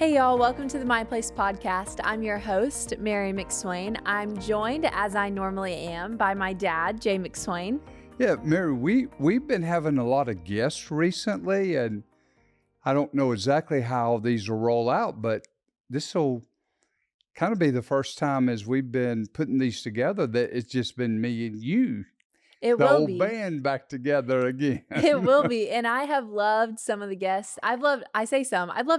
Hey y'all, welcome to the My Place podcast. I'm your host, Mary McSwain. I'm joined, as I normally am, by my dad, Jay McSwain. Yeah, Mary, we've been having a lot of guests recently, and I don't know exactly how these will roll out, but this will kind of be the first time as we've been putting these together that it's just been me and you, It the will old be. band back together again. It will be. And I have loved some of the guests. I've loved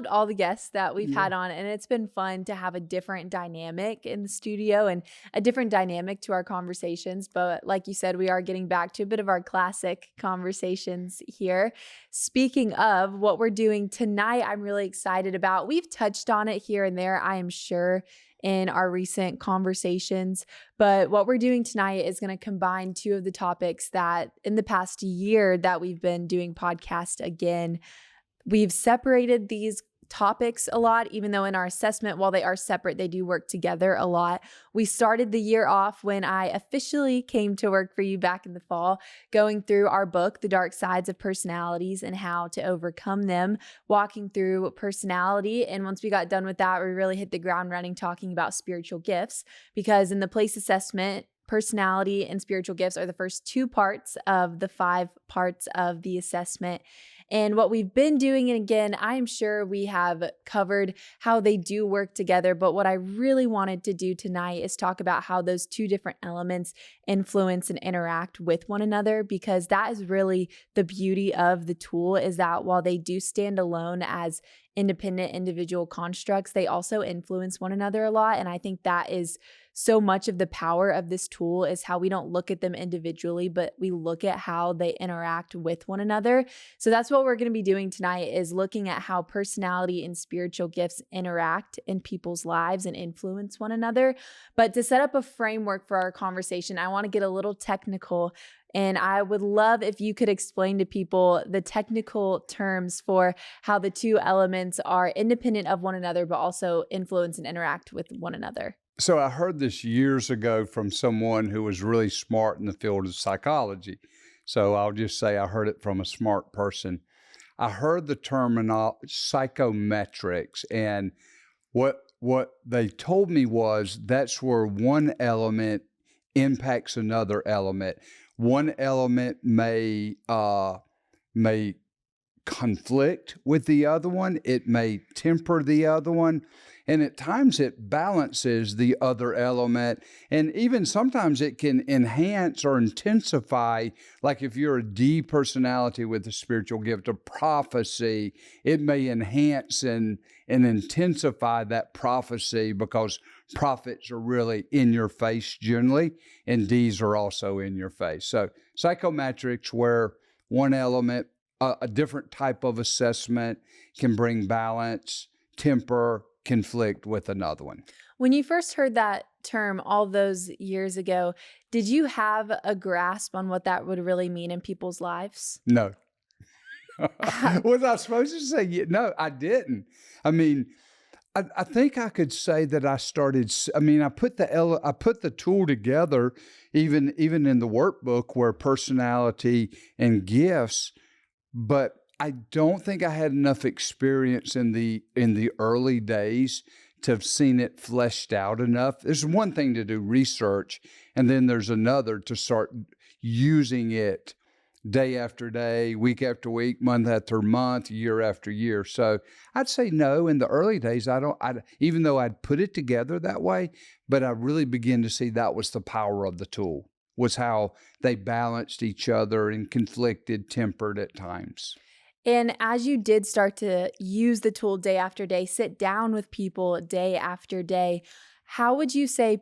all the guests that we've Yeah. had on, and it's been fun to have a different dynamic in the studio and a different dynamic to our conversations. But like you said, we are getting back to a bit of our classic conversations here. Speaking of what we're doing tonight, I'm really excited about. We've touched on it here and there, I am sure, in our recent conversations. But what we're doing tonight is going to combine two of the topics that in the past year that we've been doing podcast again. We've separated these topics a lot, even though in our assessment, while they are separate, they do work together a lot. We started the year off when I officially came to work for you back in the fall, going through our book, The Dark Sides of Personalities and How to Overcome Them, walking through personality. And once we got done with that, we really hit the ground running talking about spiritual gifts, because in the place assessment, personality and spiritual gifts are the first two parts of the 5 parts of the assessment. And what we've been doing, and again, I am sure we have covered how they do work together, but what I really wanted to do tonight is talk about how those two different elements influence and interact with one another, because that is really the beauty of the tool, is that while they do stand alone as independent individual constructs, they also influence one another a lot. And I think that is so much of the power of this tool, is how we don't look at them individually, but we look at how they interact with one another. So that's what we're going to be doing tonight, is looking at how personality and spiritual gifts interact in people's lives and influence one another. But to set up a framework for our conversation, I want to get a little technical. And I would love if you could explain to people the technical terms for how the two elements are independent of one another, but also influence and interact with one another. So I heard this years ago from someone who was really smart in the field of psychology. So I'll just say I heard it from a smart person. I heard the terminology psychometrics, and what they told me was that's where one element impacts another element. One element may conflict with the other one. It may temper the other one. And at times it balances the other element. And even sometimes it can enhance or intensify. Like if you're a D personality with a spiritual gift of prophecy, it may enhance and intensify that prophecy, because prophets are really in your face generally, and Ds are also in your face. So psychometrics, where one element, a different type of assessment, can bring balance, temper, conflict with another one. When you first heard that term all those years ago, did you have a grasp on what that would really mean in people's lives? No. Was I supposed to say no? I didn't. I mean, I think I could say that I started. I mean, I put the tool together, even in the workbook, where personality and gifts, but I don't think I had enough experience in the early days to have seen it fleshed out enough. There's one thing to do research, and then there's another to start using it day after day, week after week, month after month, year after year. So I'd say no. In the early days, even though I'd put it together that way, but I really began to see that was the power of the tool, was how they balanced each other and conflicted, tempered at times. And as you did start to use the tool day after day, sit down with people day after day, how would you say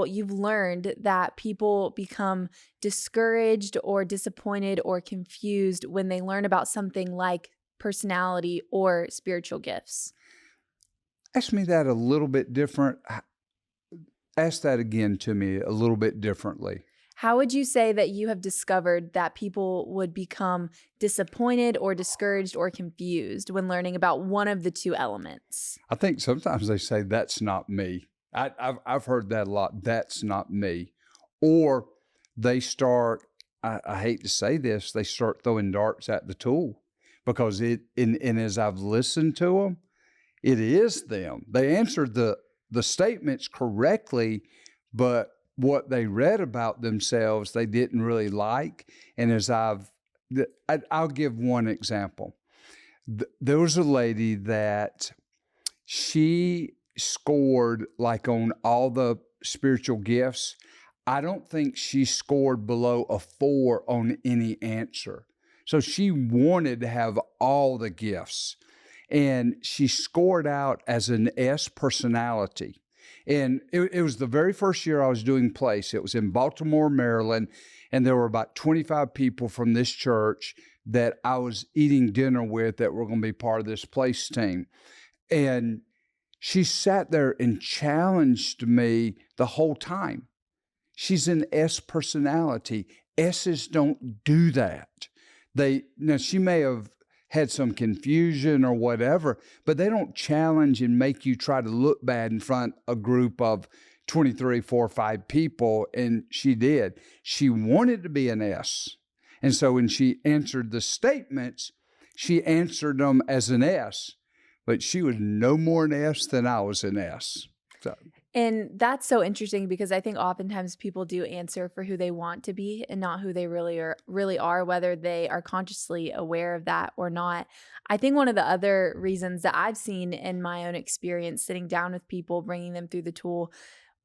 you've learned that people become discouraged or disappointed or confused when they learn about something like personality or spiritual gifts? Ask me that a little bit different. Ask that again to me a little bit differently. How would you say that you have discovered that people would become disappointed or discouraged or confused when learning about one of the two elements? I think sometimes they say, that's not me. I've heard that a lot. That's not me. Or they start, I hate to say this, they start throwing darts at the tool, because and as I've listened to them, it is them. They answered the statements correctly, but what they read about themselves they didn't really like. And as I'll give one example. There was a lady that she scored like on all the spiritual gifts. I don't think she scored below a 4 on any answer. So she wanted to have all the gifts. And she scored out as an S personality. And it was the very first year I was doing place. It was in Baltimore, Maryland. And there were about 25 people from this church that I was eating dinner with that were going to be part of this place team. And she sat there and challenged me the whole time. She's an S personality. S's don't do that. Now she may have had some confusion or whatever, but they don't challenge and make you try to look bad in front of a group of 23, 4, 5 people. And she did. She wanted to be an S. And so when she answered the statements, she answered them as an S, but she was no more an S than I was an S. So. And that's so interesting because I think oftentimes people do answer for who they want to be and not who they really are, whether they are consciously aware of that or not. I think one of the other reasons that I've seen in my own experience sitting down with people, bringing them through the tool,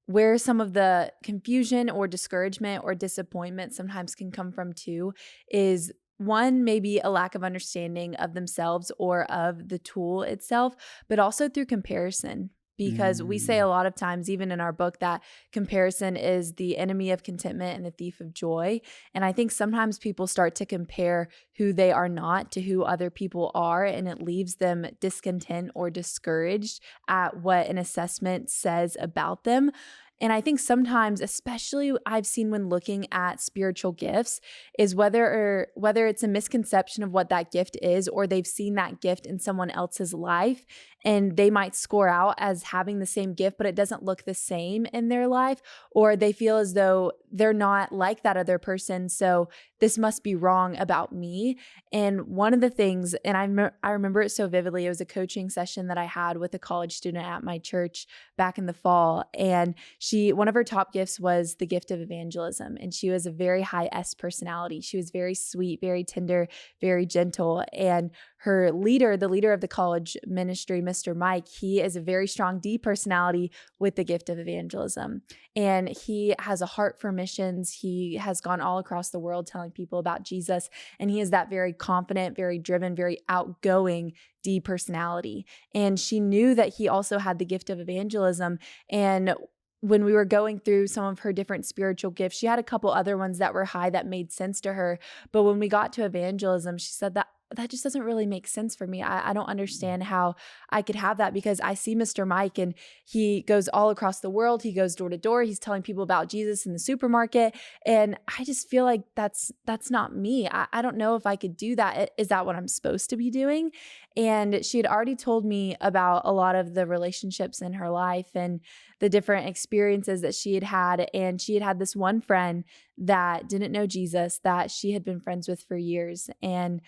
where some of the confusion or discouragement or disappointment sometimes can come from too, is one, maybe a lack of understanding of themselves or of the tool itself, but also through comparison. Because we say Mm. a lot of times, even in our book, that comparison is the enemy of contentment and the thief of joy. And I think sometimes people start to compare who they are not to who other people are, and it leaves them discontent or discouraged at what an assessment says about them. And I think sometimes, especially I've seen when looking at spiritual gifts, is whether it's a misconception of what that gift is, or they've seen that gift in someone else's life and they might score out as having the same gift, but it doesn't look the same in their life, or they feel as though they're not like that other person. So this must be wrong about me. And one of the things, and I remember it so vividly, it was a coaching session that I had with a college student at my church back in the fall. And one of her top gifts was the gift of evangelism. And she was a very high S personality. She was very sweet, very tender, very gentle. And her leader, the leader of the college ministry, Mr. Mike, he is a very strong D personality with the gift of evangelism. And he has a heart for missions. He has gone all across the world telling people about Jesus. And he is that very confident, very driven, very outgoing D personality. And she knew that he also had the gift of evangelism. And when we were going through some of her different spiritual gifts, she had a couple other ones that were high that made sense to her. But when we got to evangelism, she said that just doesn't really make sense for me. I don't understand how I could have that, because I see Mr. Mike and he goes all across the world. He goes door to door. He's telling people about Jesus in the supermarket. And I just feel like that's not me. I don't know if I could do that. Is that what I'm supposed to be doing? And she had already told me about a lot of the relationships in her life and the different experiences that she had had. And she had this one friend that didn't know Jesus that she had been friends with for years. And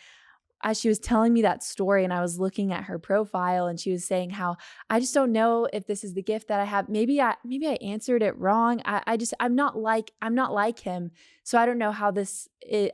as she was telling me that story and I was looking at her profile, and she was saying how, I just don't know if this is the gift that I have. Maybe I answered it wrong. I'm not like him. So I don't know how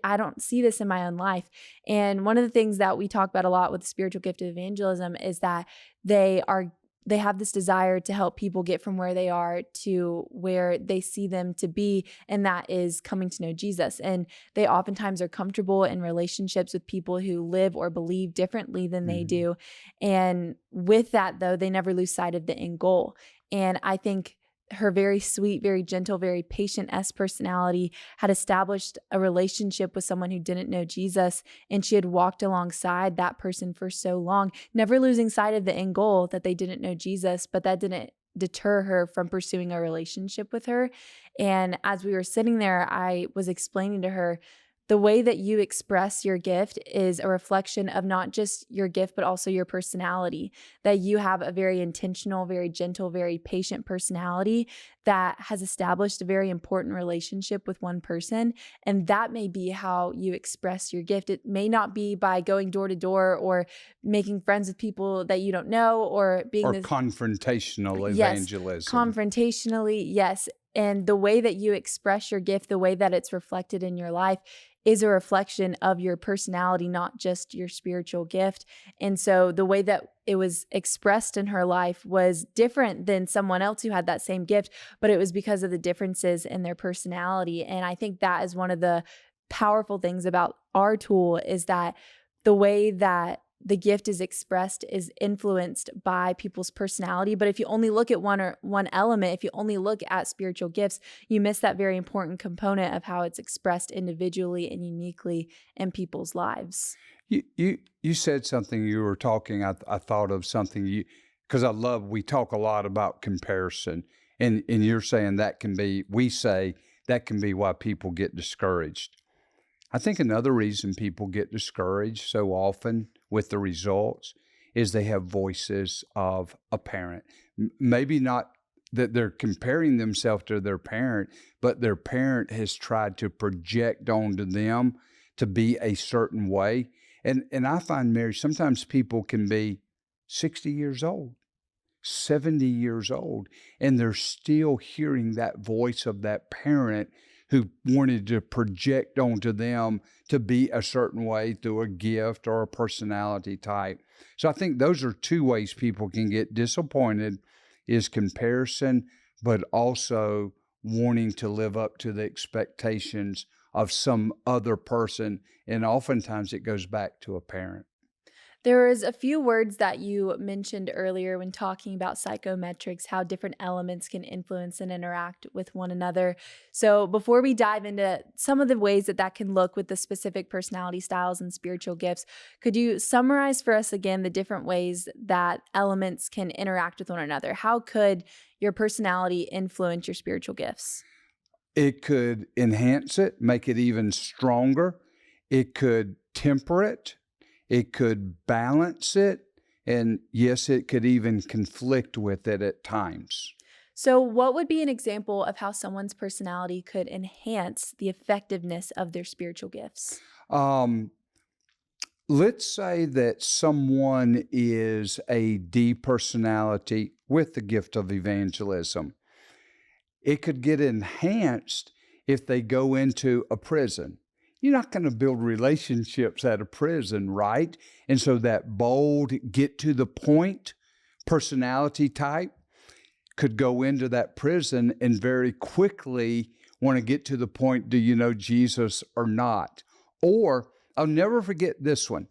I don't see this in my own life. And one of the things that we talk about a lot with the spiritual gift of evangelism is that they have this desire to help people get from where they are to where they see them to be, and that is coming to know Jesus. And they oftentimes are comfortable in relationships with people who live or believe differently than they Mhm. do. And with that, though, they never lose sight of the end goal. And I think her very sweet, very gentle, very patient S personality had established a relationship with someone who didn't know Jesus, and she had walked alongside that person for so long, never losing sight of the end goal that they didn't know Jesus, but that didn't deter her from pursuing a relationship with her. And as we were sitting there, I was explaining to her the way that you express your gift is a reflection of not just your gift, but also your personality. That you have a very intentional, very gentle, very patient personality that has established a very important relationship with one person. And that may be how you express your gift. It may not be by going door to door or making friends with people that you don't know or being Or this. confrontational Yes, evangelism. confrontationally, yes. And the way that you express your gift, the way that it's reflected in your life is a reflection of your personality, not just your spiritual gift. And so the way that it was expressed in her life was different than someone else who had that same gift, but it was because of the differences in their personality. And I think that is one of the powerful things about our tool is that the way that the gift is expressed is influenced by people's personality. But if you only look at one element, if you only look at spiritual gifts, you miss that very important component of how it's expressed individually and uniquely in people's lives. You said something you were talking. I thought of something you because we talk a lot about comparison, and you're saying that can be we say that can be why people get discouraged. I think another reason people get discouraged so often with the results is they have voices of a parent. Maybe not that they're comparing themselves to their parent, but their parent has tried to project onto them to be a certain way. And I find, Mary, sometimes people can be 60 years old, 70 years old, and they're still hearing that voice of that parent who wanted to project onto them to be a certain way through a gift or a personality type. So I think those are two ways people can get disappointed is comparison, but also wanting to live up to the expectations of some other person. And oftentimes it goes back to a parent. There was a few words that you mentioned earlier when talking about psychometrics, how different elements can influence and interact with one another. So, before we dive into some of the ways that that can look with the specific personality styles and spiritual gifts, could you summarize for us again the different ways that elements can interact with one another? How could your personality influence your spiritual gifts? It could enhance it, make it even stronger. It could temper it. It could balance it. And yes, it could even conflict with it at times. So, what would be an example of how someone's personality could enhance the effectiveness of their spiritual gifts? Um, let's say that someone is a D personality with the gift of evangelism. It could get enhanced if they go into a prison. You're not going to build relationships at a prison, right? And so that bold, get to the point personality type could go into that prison and very quickly want to get to the point, do you know Jesus or not? Or I'll never forget this one.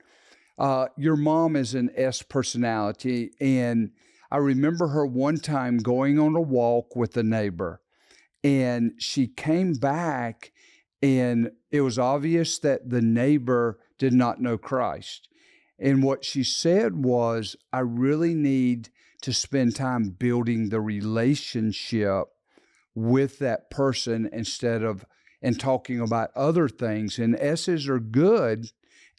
Your mom is an S personality, and I remember her one time going on a walk with a neighbor, and she came back, and it was obvious that the neighbor did not know Christ. And what she said was, I really need to spend time building the relationship with that person instead of and talking about other things. And S's are good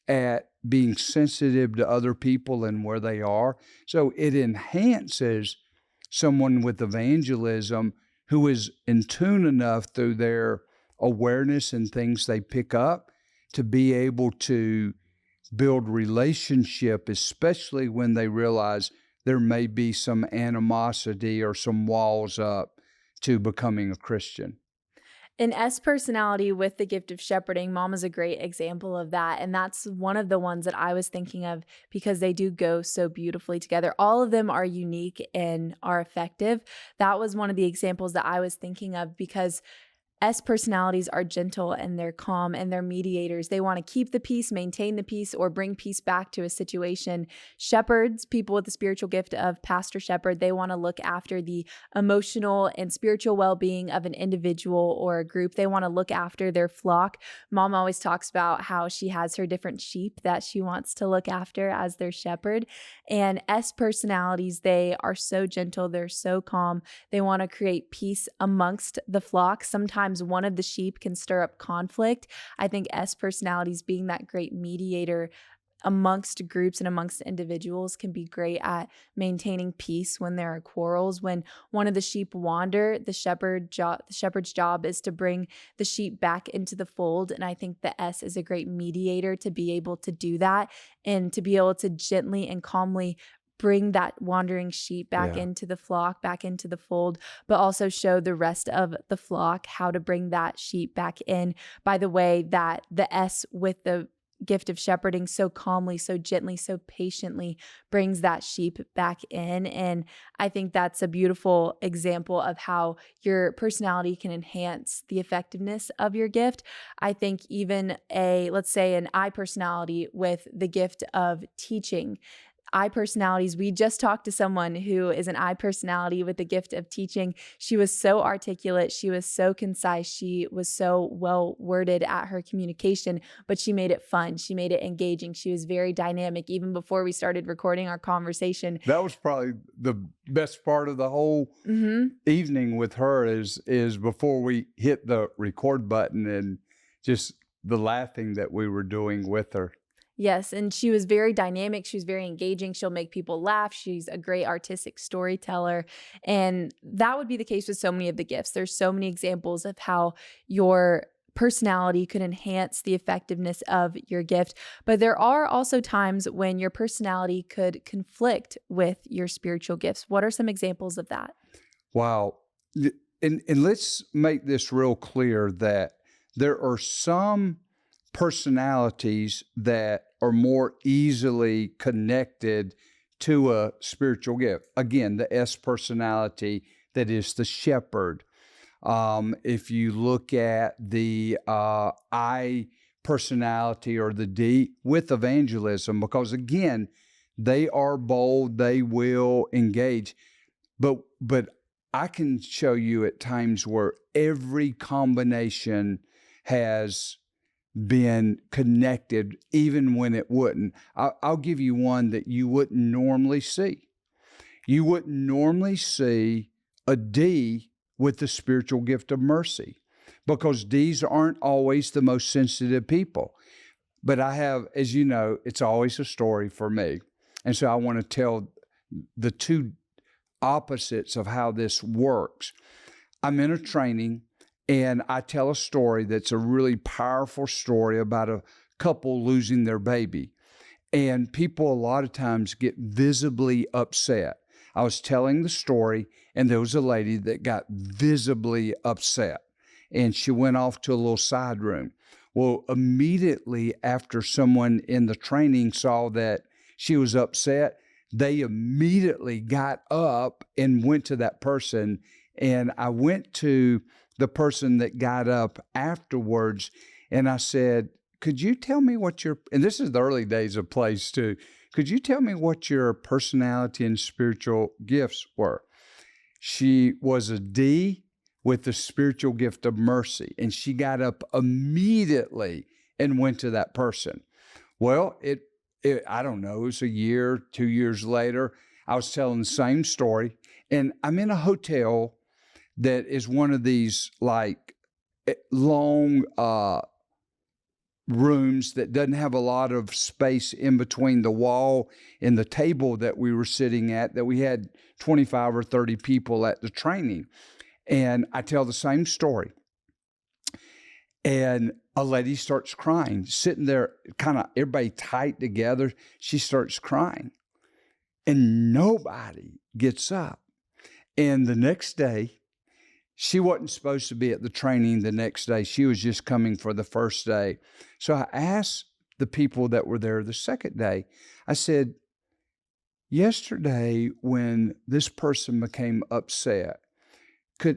at being sensitive to other people and where they are. So it enhances someone with evangelism who is in tune enough through their awareness and things they pick up to be able to build relationship, especially when they realize there may be some animosity or some walls up to becoming a Christian. An S personality with the gift of shepherding, mom is a great example of that. And that's one of the ones that I was thinking of because they do go so beautifully together. All of them are unique and are effective. That was one of the examples that I was thinking of because S personalities are gentle and they're calm and they're mediators. They want to keep the peace, maintain the peace, or bring peace back to a situation. Shepherds, people with the spiritual gift of pastor shepherd, they want to look after the emotional and spiritual well being of an individual or a group. They want to look after their flock. Mom always talks about how she has her different sheep that she wants to look after as their shepherd. And S personalities, they are so gentle, they're so calm. They want to create peace amongst the flock. Sometimes sometimes one of the sheep can stir up conflict. I think S personalities being that great mediator amongst groups and amongst individuals can be great at maintaining peace when there are quarrels. When one of the sheep wander, the shepherd's job is to bring the sheep back into the fold. And I think the S is a great mediator to be able to do that and to be able to gently and calmly bring that wandering sheep back Yeah. into the flock, back into the fold, but also show the rest of the flock how to bring that sheep back in by the way that the S with the gift of shepherding so calmly, so gently, so patiently brings that sheep back in. And I think that's a beautiful example of how your personality can enhance the effectiveness of your gift. I think even let's say an I personality with the gift of teaching. I personalities. We just talked to someone who is an I personality with the gift of teaching. She was so articulate. She was so concise. She was so well worded at her communication, but she made it fun. She made it engaging. She was very dynamic. Even before we started recording our conversation, That was probably the best part of the whole mhm, evening with her is before we hit the record button and just the laughing that we were doing with her. yes, and she was very dynamic, she was very engaging, she'll make people laugh, she's a great artistic storyteller, and that would be the case with so many of the gifts. There's so many examples of how your personality could enhance the effectiveness of your gift, but there are also times when your personality could conflict with your spiritual gifts. What are some examples of that? Wow. And let's make this real clear that there are some personalities that are more easily connected to a spiritual gift. Again, the S personality that is the shepherd. If you look at the I personality or the D with evangelism, because again, they are bold, they will engage. But I can show you at times where every combination has been connected, even when it wouldn't. I'll give you one that you wouldn't normally see. You wouldn't normally see a D with the spiritual gift of mercy because D's aren't always the most sensitive people. But I have, as you know, it's always a story for me. And so I want to tell the two opposites of how this works. I'm in a training and I tell a story that's a really powerful story about a couple losing their baby. And people a lot of times get visibly upset. I was telling the story, and there was a lady that got visibly upset, and she went off to a little side room. Well, immediately after someone in the training saw that she was upset, they immediately got up and went to that person. And I went to the person that got up afterwards, and I said, could you tell me what your, and this is the early days of Place too, could you tell me what your personality and spiritual gifts were? She was a D with the spiritual gift of mercy, and she got up immediately and went to that person. Well, I don't know, it was a year, 2 years later, I was telling the same story, and I'm in a hotel that is one of these like long rooms that doesn't have a lot of space in between the wall and the table that we were sitting at, that we had 25 or 30 people at the training. And I tell the same story. And a lady starts crying, sitting there, kind of everybody tight together. She starts crying. And nobody gets up. And the next day, she wasn't supposed to be at the training the next day. She was just coming for the first day. So I asked the people that were there the second day, I said, yesterday when this person became upset,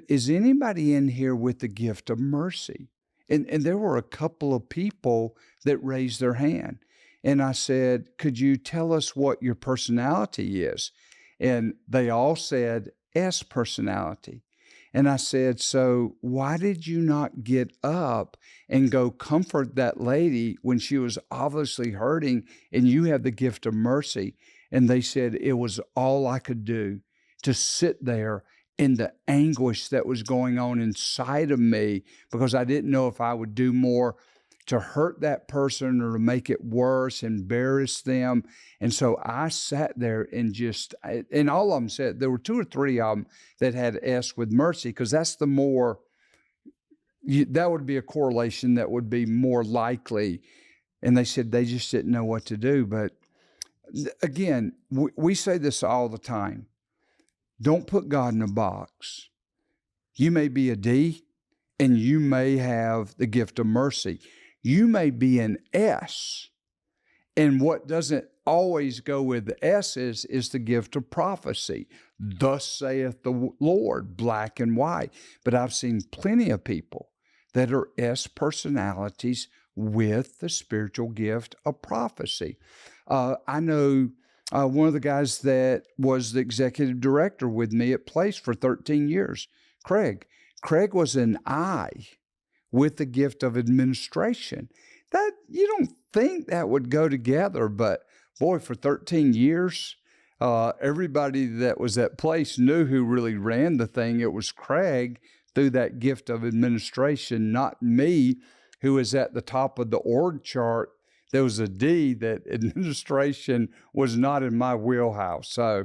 is anybody in here with the gift of mercy? And there were a couple of people that raised their hand. And I said, could you tell us what your personality is? And they all said S personality. And I said, so why did you not get up and go comfort that lady when she was obviously hurting and you have the gift of mercy? And they said, it was all I could do to sit there in the anguish that was going on inside of me because I didn't know if I would do more to hurt that person or to make it worse, embarrass them. And so I sat there and and all of them said, there were two or three of them that had S with mercy, because that's the more, that would be a correlation that would be more likely. And they said they just didn't know what to do. But again, we say this all the time. Don't put God in a box. You may be a D and you may have the gift of mercy. You may be an S. And what doesn't always go with the S's is the gift of prophecy. Thus saith the Lord, black and white. But I've seen plenty of people that are S personalities with the spiritual gift of prophecy. I know one of the guys that was the executive director with me at Place for 13 years, Craig. Craig was an I with the gift of administration. That, you don't think that would go together, but boy, for 13 years, everybody that was at Place knew who really ran the thing. It was Craig through that gift of administration, not me, who was at the top of the org chart. There was a D that administration was not in my wheelhouse. So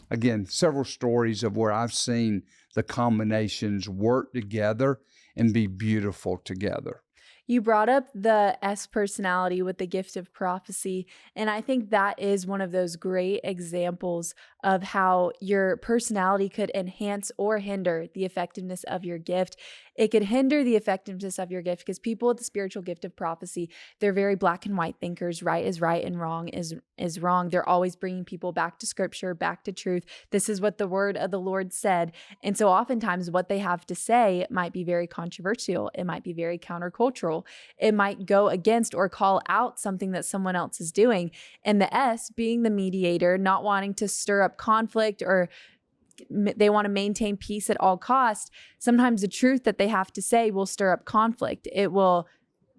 again, several stories of where I've seen the combinations work together and be beautiful together. You brought up the S personality with the gift of prophecy, and I think that is one of those great examples of how your personality could enhance or hinder the effectiveness of your gift. It could hinder the effectiveness of your gift because people with the spiritual gift of prophecy, they're very black and white thinkers. Right is right and wrong is wrong. They're always bringing people back to scripture, back to truth. This is what the word of the Lord said. And so oftentimes what they have to say might be very controversial. It might be very countercultural. It might go against or call out something that someone else is doing. And the S being the mediator, not wanting to stir up conflict, or they want to maintain peace at all costs. Sometimes the truth that they have to say will stir up conflict. It will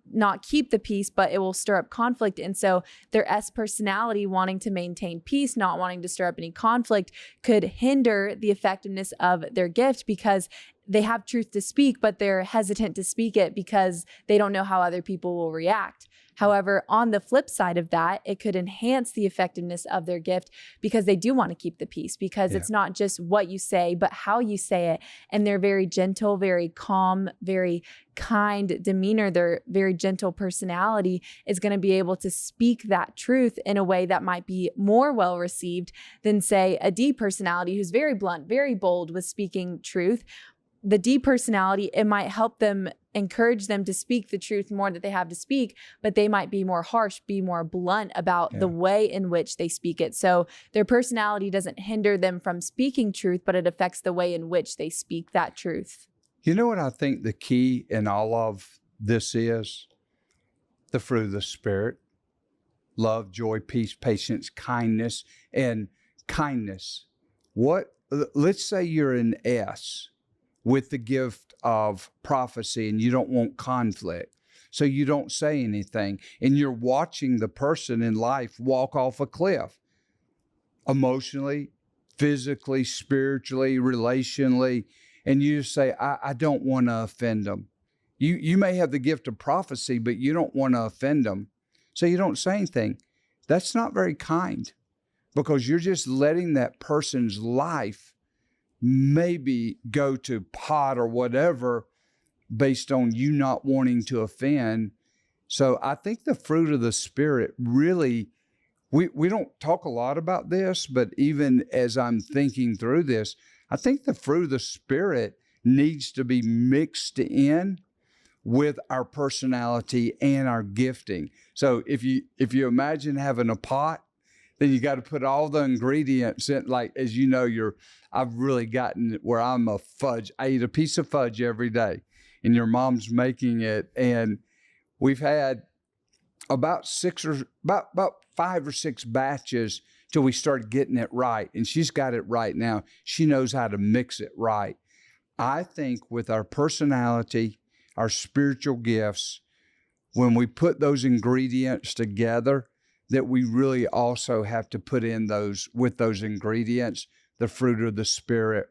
not keep the peace, but it will stir up conflict. And so their S personality, wanting to maintain peace, not wanting to stir up any conflict, could hinder the effectiveness of their gift because they have truth to speak, but they're hesitant to speak it because they don't know how other people will react. However, on the flip side of that, it could enhance the effectiveness of their gift because they do want to keep the peace, because it's not just what you say, but how you say it. And they're very gentle, very calm, very kind demeanor. Their very gentle personality is going to be able to speak that truth in a way that might be more well received than, say, a D personality who's very blunt, very bold with speaking truth. The D personality, it might help them, encourage them to speak the truth more that they have to speak, but they might be more harsh, be more blunt about the way in which they speak it. So their personality doesn't hinder them from speaking truth, but it affects the way in which they speak that truth. You know what I think the key in all of this is? The fruit of the Spirit: love, joy, peace, patience, kindness, and kindness. Let's say you're an S with the gift of prophecy and you don't want conflict, so you don't say anything, and you're watching the person in life walk off a cliff, emotionally, physically, spiritually, relationally, and you say, I don't want to offend them. You may have the gift of prophecy, but you don't want to offend them, so you don't say anything. That's not very kind, because you're just letting that person's life maybe go to pot or whatever based on you not wanting to offend. So I think the fruit of the Spirit really, we don't talk a lot about this, but even as I'm thinking through this, I think the fruit of the Spirit needs to be mixed in with our personality and our gifting. So if you imagine having a pot, then you got to put all the ingredients in. Like, as you know, I've really gotten where I'm a fudge. I eat a piece of fudge every day, and your mom's making it. And we've had about 5 or 6 batches till we started getting it right. And she's got it right now. She knows how to mix it right. I think with our personality, our spiritual gifts, when we put those ingredients together, that we really also have to put in those, with those ingredients, the fruit of the Spirit.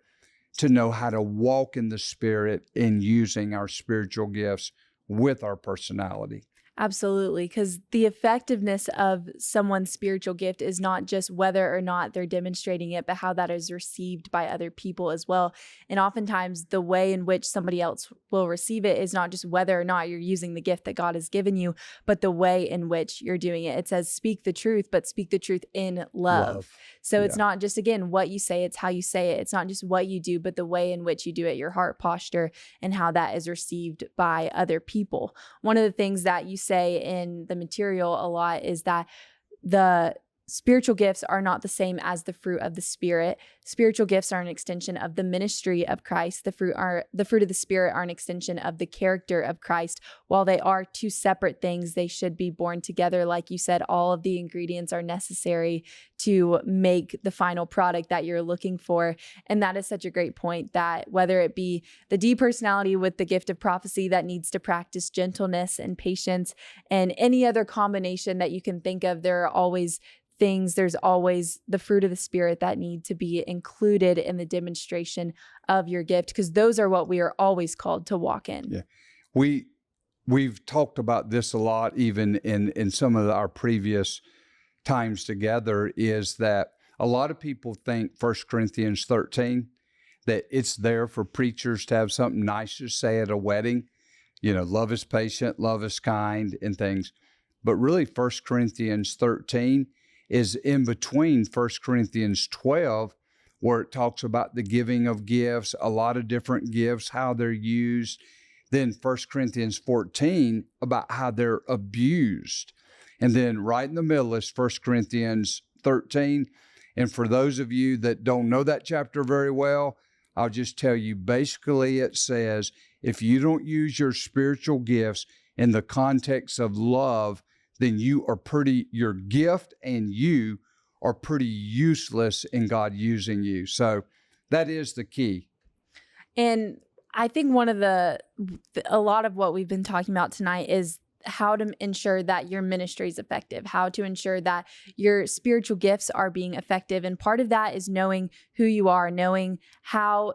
to know how to walk in the Spirit in using our spiritual gifts with our personality. Absolutely, because the effectiveness of someone's spiritual gift is not just whether or not they're demonstrating it, but how that is received by other people as well. And oftentimes, the way in which somebody else will receive it is not just whether or not you're using the gift that God has given you, but the way in which you're doing it. It says, speak the truth, but speak the truth in love. Love. So it's Yeah. not just, again, what you say, it's how you say it. It's not just what you do, but the way in which you do it, your heart posture, and how that is received by other people. One of the things that you say in the material a lot is that the spiritual gifts are not the same as the fruit of the Spirit. Spiritual gifts are an extension of the ministry of Christ. The fruit of the Spirit are an extension of the character of Christ. While they are two separate things, they should be born together. Like you said, all of the ingredients are necessary to make the final product that you're looking for. And that is such a great point, that whether it be the D personality with the gift of prophecy that needs to practice gentleness and patience, and any other combination that you can think of, there's always the fruit of the Spirit that need to be included in the demonstration of your gift, because those are what we are always called to walk in. Yeah. We've talked about this a lot, even in some of our previous times together, is that a lot of people think 1 Corinthians 13, that it's there for preachers to have something nice to say at a wedding. Love is patient, love is kind, and things. But really, 1 Corinthians 13 is in between 1 Corinthians 12, where it talks about the giving of gifts, a lot of different gifts, how they're used. Then 1 Corinthians 14 about how they're abused. And then right in the middle is 1 Corinthians 13. And for those of you that don't know that chapter very well, I'll just tell you, basically it says, if you don't use your spiritual gifts in the context of love, then your gift and you are pretty useless in God using you. So that is the key. And I think a lot of what we've been talking about tonight is how to ensure that your ministry is effective, how to ensure that your spiritual gifts are being effective. And part of that is knowing who you are, knowing how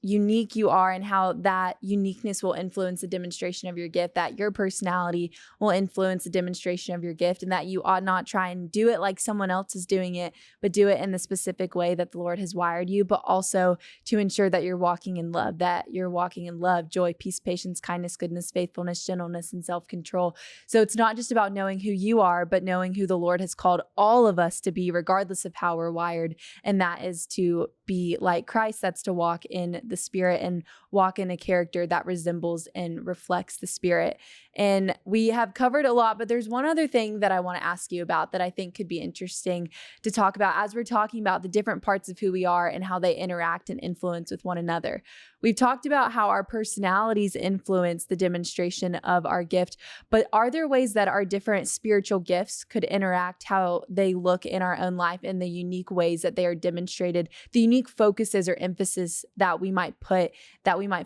unique you are, and how that uniqueness will influence the demonstration of your gift, that your personality will influence the demonstration of your gift, and that you ought not try and do it like someone else is doing it, but do it in the specific way that the Lord has wired you, but also to ensure that you're walking in love, joy, peace, patience, kindness, goodness, faithfulness, gentleness, and self-control. So it's not just about knowing who you are, but knowing who the Lord has called all of us to be, regardless of how we're wired. And that is to be like Christ. That's to walk in the Spirit and walk in a character that resembles and reflects the Spirit. And we have covered a lot, but there's one other thing that I want to ask you about that I think could be interesting to talk about as we're talking about the different parts of who we are and how they interact and influence with one another. We've talked about how our personalities influence the demonstration of our gift, but are there ways that our different spiritual gifts could interact, how they look in our own life, in the unique ways that they are demonstrated, the unique focuses or emphasis that we might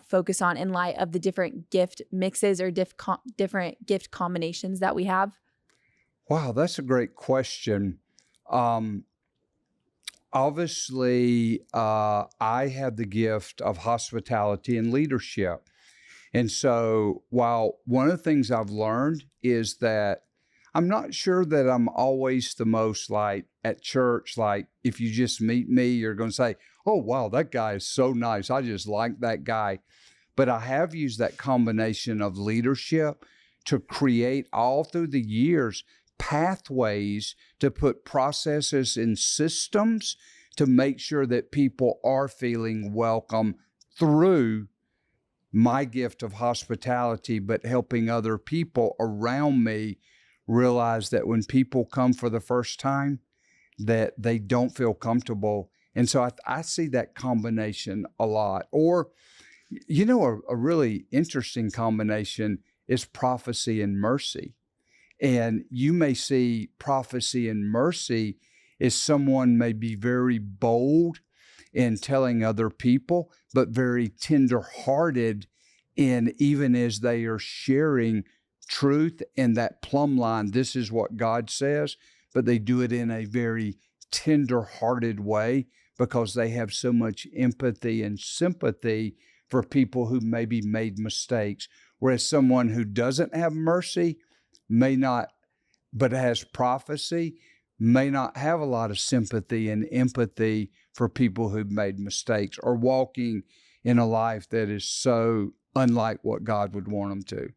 focus on in light of the different gift mixes or different gift combinations that we have? Wow, that's a great question. Obviously, I have the gift of hospitality and leadership. And so while one of the things I've learned is that I'm not sure that I'm always the most, like at church, like if you just meet me, you're going to say, oh, wow, that guy is so nice. I just like that guy. But I have used that combination of leadership to create all through the years pathways to put processes and systems to make sure that people are feeling welcome through my gift of hospitality, but helping other people around me realize that when people come for the first time, that they don't feel comfortable. And so I see that combination a lot. Or, a really interesting combination is prophecy and mercy. And you may see prophecy and mercy as someone may be very bold in telling other people, but very tender-hearted in even as they are sharing truth in that plumb line, this is what God says, but they do it in a very tender-hearted way, because they have so much empathy and sympathy for people who maybe made mistakes. Whereas someone who doesn't have mercy may not, but has prophecy, may not have a lot of sympathy and empathy for people who've made mistakes or walking in a life that is so unlike what God would want them to.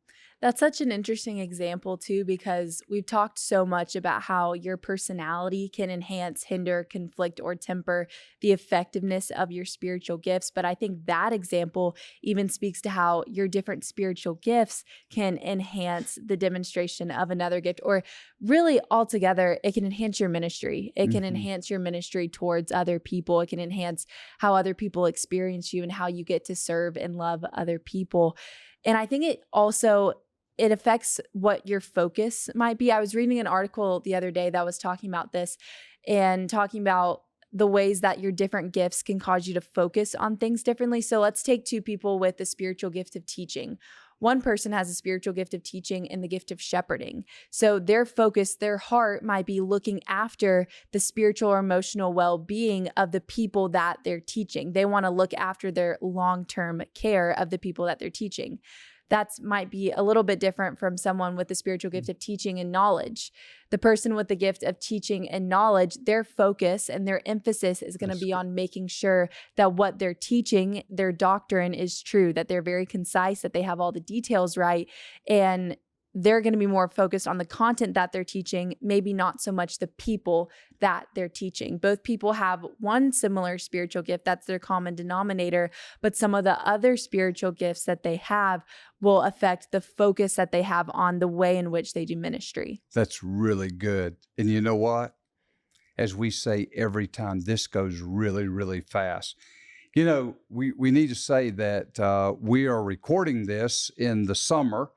That's such an interesting example too, because we've talked so much about how your personality can enhance, hinder, conflict, or temper the effectiveness of your spiritual gifts. But I think that example even speaks to how your different spiritual gifts can enhance the demonstration of another gift, or really altogether, it can enhance your ministry. It can Mm-hmm. enhance your ministry towards other people. It can enhance how other people experience you and how you get to serve and love other people. And I think it affects what your focus might be. I was reading an article the other day that was talking about this and talking about the ways that your different gifts can cause you to focus on things differently. So let's take two people with the spiritual gift of teaching. One person has a spiritual gift of teaching and the gift of shepherding. So their focus, their heart might be looking after the spiritual or emotional well-being of the people that they're teaching. They want to look after their long-term care of the people that they're teaching. That might be a little bit different from someone with the spiritual gift of teaching and knowledge. The person with the gift of teaching and knowledge, their focus and their emphasis is going to That's be good. on making sure that what they're teaching, their doctrine is true, that they're very concise, that they have all the details right. And they're going to be more focused on the content that they're teaching, maybe not so much the people that they're teaching. Both people have one similar spiritual gift, that's their common denominator, but some of the other spiritual gifts that they have will affect the focus that they have on the way in which they do ministry. That's really good. And you know what? As we say every time, this goes really, really fast. You know, we need to say that we are recording this in the summer.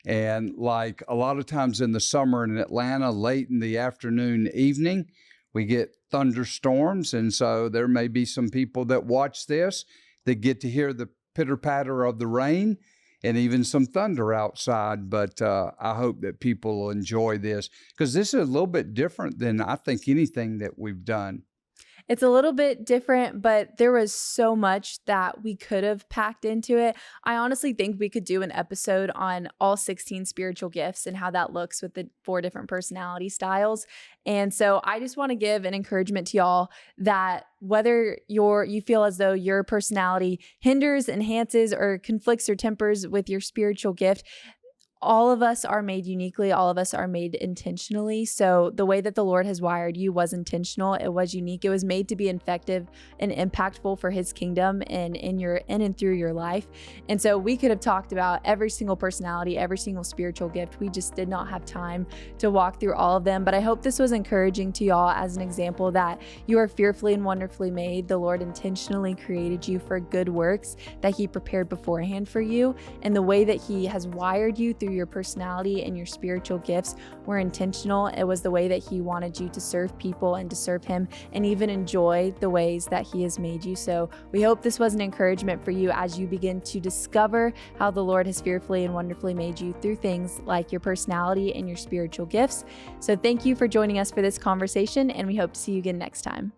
And like a lot of times in the summer in Atlanta, late in the afternoon, evening, we get thunderstorms. And so there may be some people that watch this that get to hear the pitter patter of the rain and even some thunder outside. But I hope that people will enjoy this, because this is a little bit different than I think anything that we've done. It's a little bit different, but there was so much that we could have packed into it. I honestly think we could do an episode on all 16 spiritual gifts and how that looks with the 4 different personality styles. And so I just want to give an encouragement to y'all that whether you feel as though your personality hinders, enhances, or conflicts or tempers with your spiritual gift, all of us are made uniquely. All of us are made intentionally. So the way that the Lord has wired you was intentional. It was unique. It was made to be effective and impactful for his kingdom and in and through your life. And so we could have talked about every single personality, every single spiritual gift. We just did not have time to walk through all of them. But I hope this was encouraging to y'all as an example that you are fearfully and wonderfully made. The Lord intentionally created you for good works that he prepared beforehand for you. And the way that he has wired you through your personality and your spiritual gifts were intentional. It was the way that he wanted you to serve people and to serve him and even enjoy the ways that he has made you. So we hope this was an encouragement for you as you begin to discover how the Lord has fearfully and wonderfully made you through things like your personality and your spiritual gifts. So thank you for joining us for this conversation, and we hope to see you again next time.